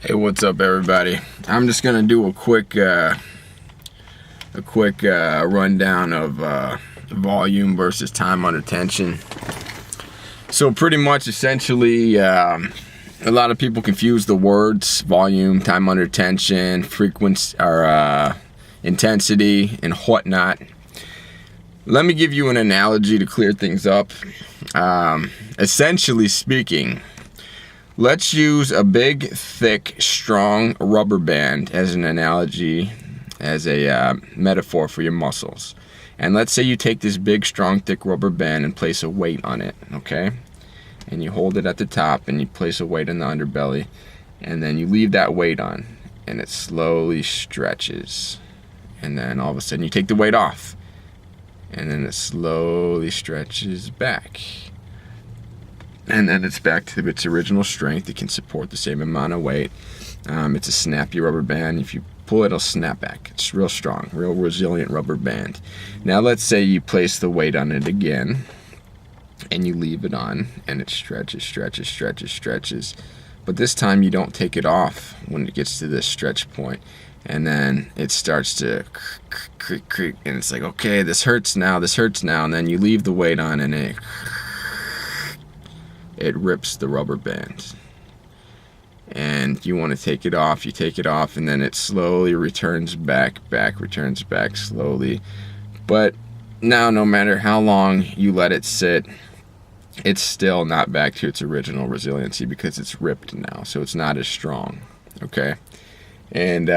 Hey, what's up, everybody? I'm just gonna do a quick rundown of volume versus time under tension. So pretty much, essentially, a lot of people confuse the words volume, time under tension, frequency, or intensity, and whatnot. Let me give you an analogy to clear things up. Essentially speaking, let's use a big, thick, strong rubber band as an analogy, as a metaphor for your muscles. And let's say you take this big, strong, thick rubber band and place a weight on it, okay? And you hold it at the top and you place a weight in the underbelly, and then you leave that weight on and it slowly stretches. And then all of a sudden you take the weight off and then it slowly stretches back. And then it's back to its original strength. It can support the same amount of weight. It's a snappy rubber band. If you pull it, it'll snap back. It's real strong, real resilient rubber band. Now let's say you place the weight on it again and you leave it on and it stretches. But this time you don't take it off when it gets to this stretch point. And then it starts to creak, and it's like, okay, this hurts now. And then you leave the weight on and it rips the rubber band. And you want to take it off, you take it off, and then it slowly returns back slowly. But now, no matter how long you let it sit, it's still not back to its original resiliency because it's ripped now, so it's not as strong, okay? And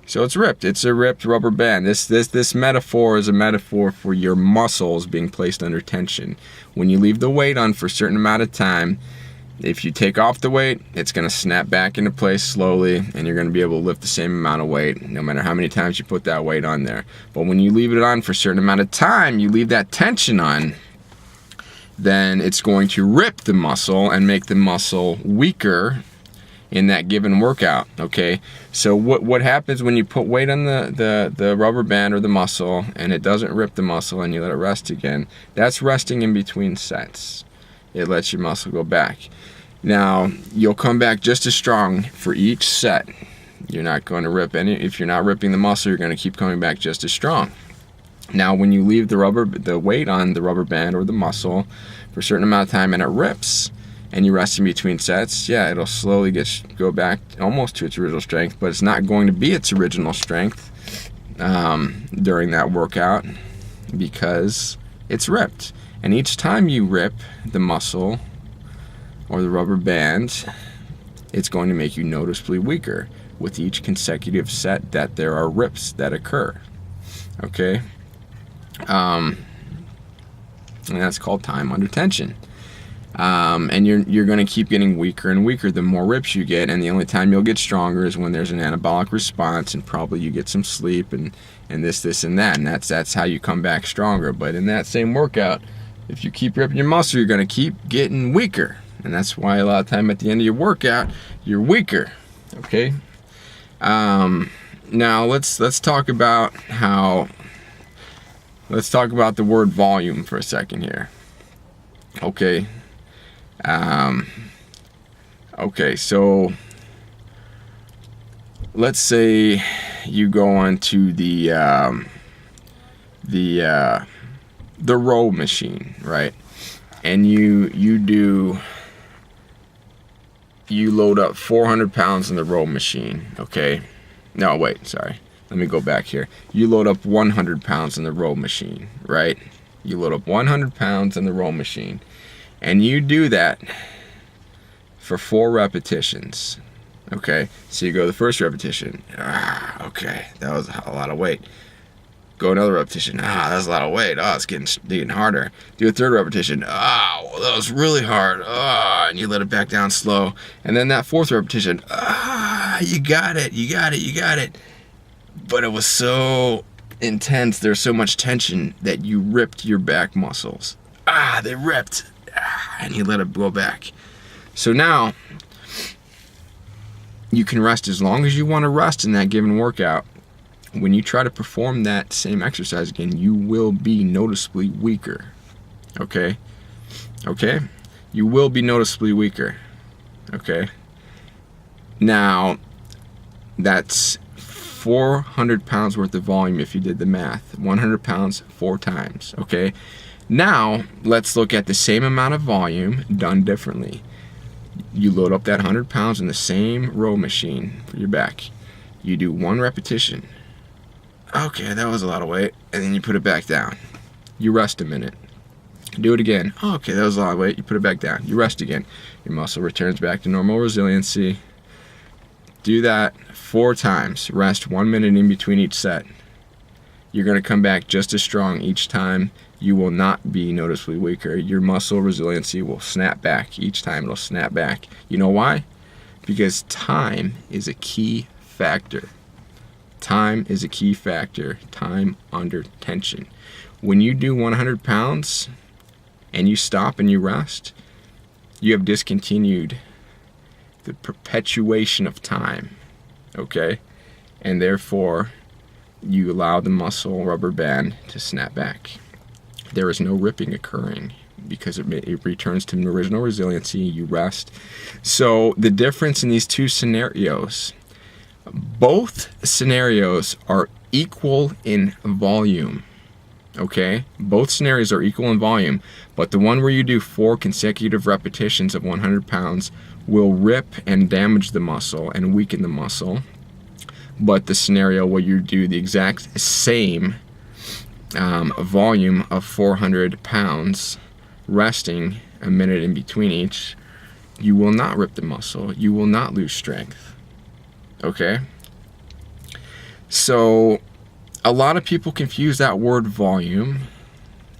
so it's ripped. It's a ripped rubber band. This metaphor is a metaphor for your muscles being placed under tension. When you leave the weight on for a certain amount of time, if you take off the weight, it's going to snap back into place slowly, and you're going to be able to lift the same amount of weight no matter how many times you put that weight on there. But when you leave it on for a certain amount of time, you leave that tension on, then it's going to rip the muscle and make the muscle weaker in that given workout, okay? So what happens when you put weight on the rubber band or the muscle and it doesn't rip the muscle and you let it rest again? That's resting in between sets. It lets your muscle go back. Now, you'll come back just as strong for each set. You're not going to rip any. If you're not ripping the muscle, you're going to keep coming back just as strong. Now, when you leave the weight on the rubber band or the muscle for a certain amount of time and it rips, and you rest in between sets, yeah, it'll slowly go back almost to its original strength, but it's not going to be its original strength during that workout because it's ripped. And each time you rip the muscle or the rubber band, it's going to make you noticeably weaker with each consecutive set that there are rips that occur, okay? And that's called time under tension. And you're going to keep getting weaker and weaker the more rips you get, and the only time you'll get stronger is when there's an anabolic response and probably you get some sleep and this and that, and that's how you come back stronger. But in that same workout, if you keep ripping your muscle, you're going to keep getting weaker, and that's why a lot of time at the end of your workout you're weaker, okay? Now let's talk about the word volume for a second here, okay? Okay, so let's say you go onto the row machine, right? And you load up 400 pounds in the row machine, okay? No, wait, sorry. Let me go back here. You load up 100 pounds in the row machine, right? You load up 100 pounds in the row machine. And you do that for 4 repetitions, okay? So you go the first repetition, okay, that was a lot of weight. Go another repetition, that's a lot of weight, it's getting harder. Do a third repetition, that was really hard, and you let it back down slow. And then that fourth repetition, you got it. But it was so intense, there's so much tension that you ripped your back muscles. They ripped. And you let it go back. So now you can rest as long as you want to rest in that given workout. When you try to perform that same exercise again, you will be noticeably weaker. Okay? You will be noticeably weaker. Okay? Now, that's 400 pounds worth of volume if you did the math. 100 pounds 4 times, okay? Now, let's look at the same amount of volume done differently. You load up that 100 pounds in the same row machine for your back. You do 1 repetition. Okay, that was a lot of weight. And then you put it back down. You rest a minute. Do it again. Okay, that was a lot of weight. You put it back down. You rest again. Your muscle returns back to normal resiliency. Do that 4 times. Rest 1 minute in between each set. You're going to come back just as strong each time. You will not be noticeably weaker. Your muscle resiliency will snap back. Each time it'll snap back. You know why? Because time is a key factor. Time is a key factor. Time under tension. When you do 100 pounds and you stop and you rest, you have discontinued the perpetuation of time, okay? And therefore, you allow the muscle rubber band to snap back. There is no ripping occurring because it returns to original resiliency. You rest. So the difference in these 2 scenarios, both scenarios are equal in volume, okay? Both scenarios are equal in volume, but the one where you do 4 consecutive repetitions of 100 pounds will rip and damage the muscle and weaken the muscle. But the scenario where you do the exact same volume of 400 pounds, resting a minute in between each, you will not rip the muscle. You will not lose strength. Okay? So a lot of people confuse that word volume.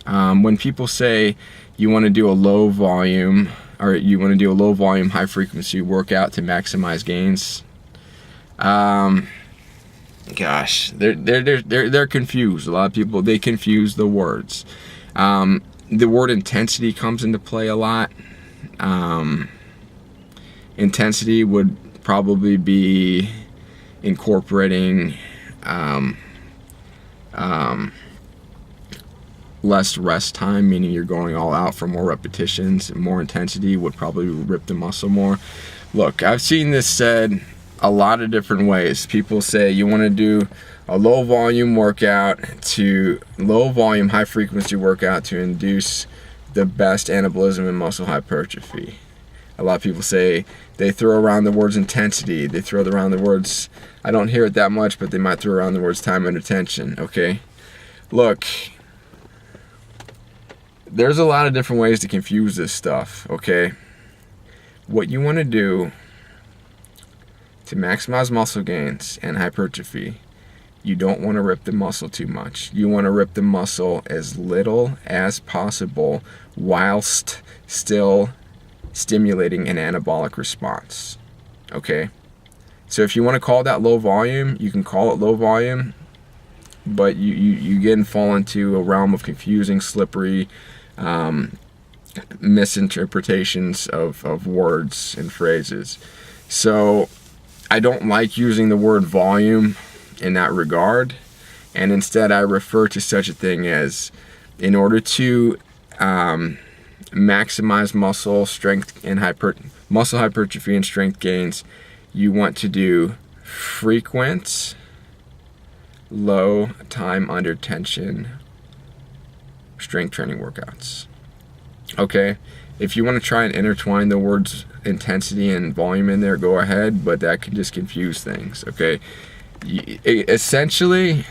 When people say you want to do a low volume, or you want to do a low volume, high frequency workout to maximize gains, gosh, they're confused. A lot of people, they confuse the words. The word intensity comes into play a lot. Intensity would probably be incorporating less rest time, meaning you're going all out for more repetitions. More intensity would probably rip the muscle more. Look, I've seen this said a lot of different ways. People say you want to do a low volume workout to low volume, high frequency workout to induce the best anabolism and muscle hypertrophy. A lot of people say they throw around the words intensity. They throw around the words, I don't hear it that much, but they might throw around the words time under tension, okay? Look, there's a lot of different ways to confuse this stuff, okay? What you want to do to maximize muscle gains and hypertrophy, you don't want to rip the muscle too much. You want to rip the muscle as little as possible whilst still stimulating an anabolic response, okay? So if you want to call that low volume, you can call it low volume, but you again fall into a realm of confusing, slippery misinterpretations of words and phrases. So I don't like using the word volume in that regard, and instead I refer to such a thing as, in order to maximize muscle strength and muscle hypertrophy and strength gains, you want to do frequent, low time under tension strength training workouts. Okay, if you want to try and intertwine the words intensity and volume in there, go ahead, but that can just confuse things, okay? Essentially,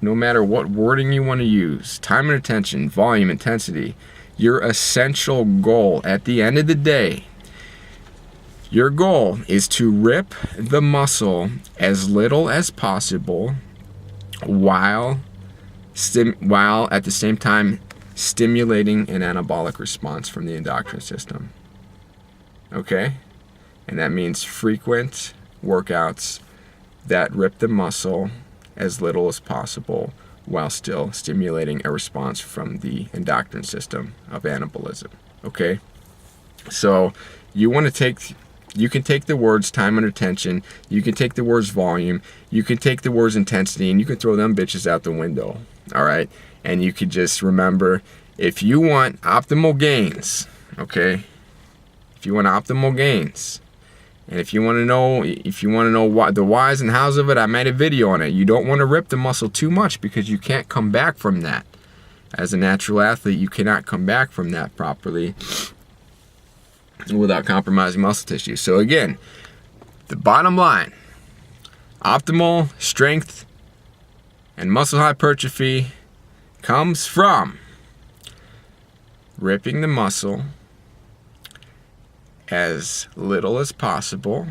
no matter what wording you want to use, time and attention, volume, intensity, your essential goal at the end of the day, your goal is to rip the muscle as little as possible while at the same time stimulating an anabolic response from the endocrine system. Okay? And that means frequent workouts that rip the muscle as little as possible while still stimulating a response from the endocrine system of anabolism. Okay? So you can take the words time under tension, you can take the words volume, you can take the words intensity, and you can throw them bitches out the window. All right? And you could just remember, if you want optimal gains, okay? If you want optimal gains, And if you want to know what the whys and hows of it, I made a video on it. You don't want to rip the muscle too much because you can't come back from that. As a natural athlete, you cannot come back from that properly without compromising muscle tissue. So again, the bottom line, optimal strength and muscle hypertrophy comes from ripping the muscle as little as possible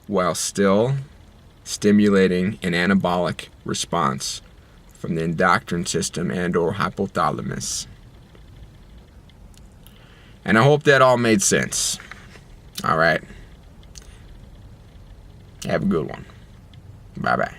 while still stimulating an anabolic response from the endocrine system and or hypothalamus. And I hope that all made sense. All right. Have a good one. Bye-bye.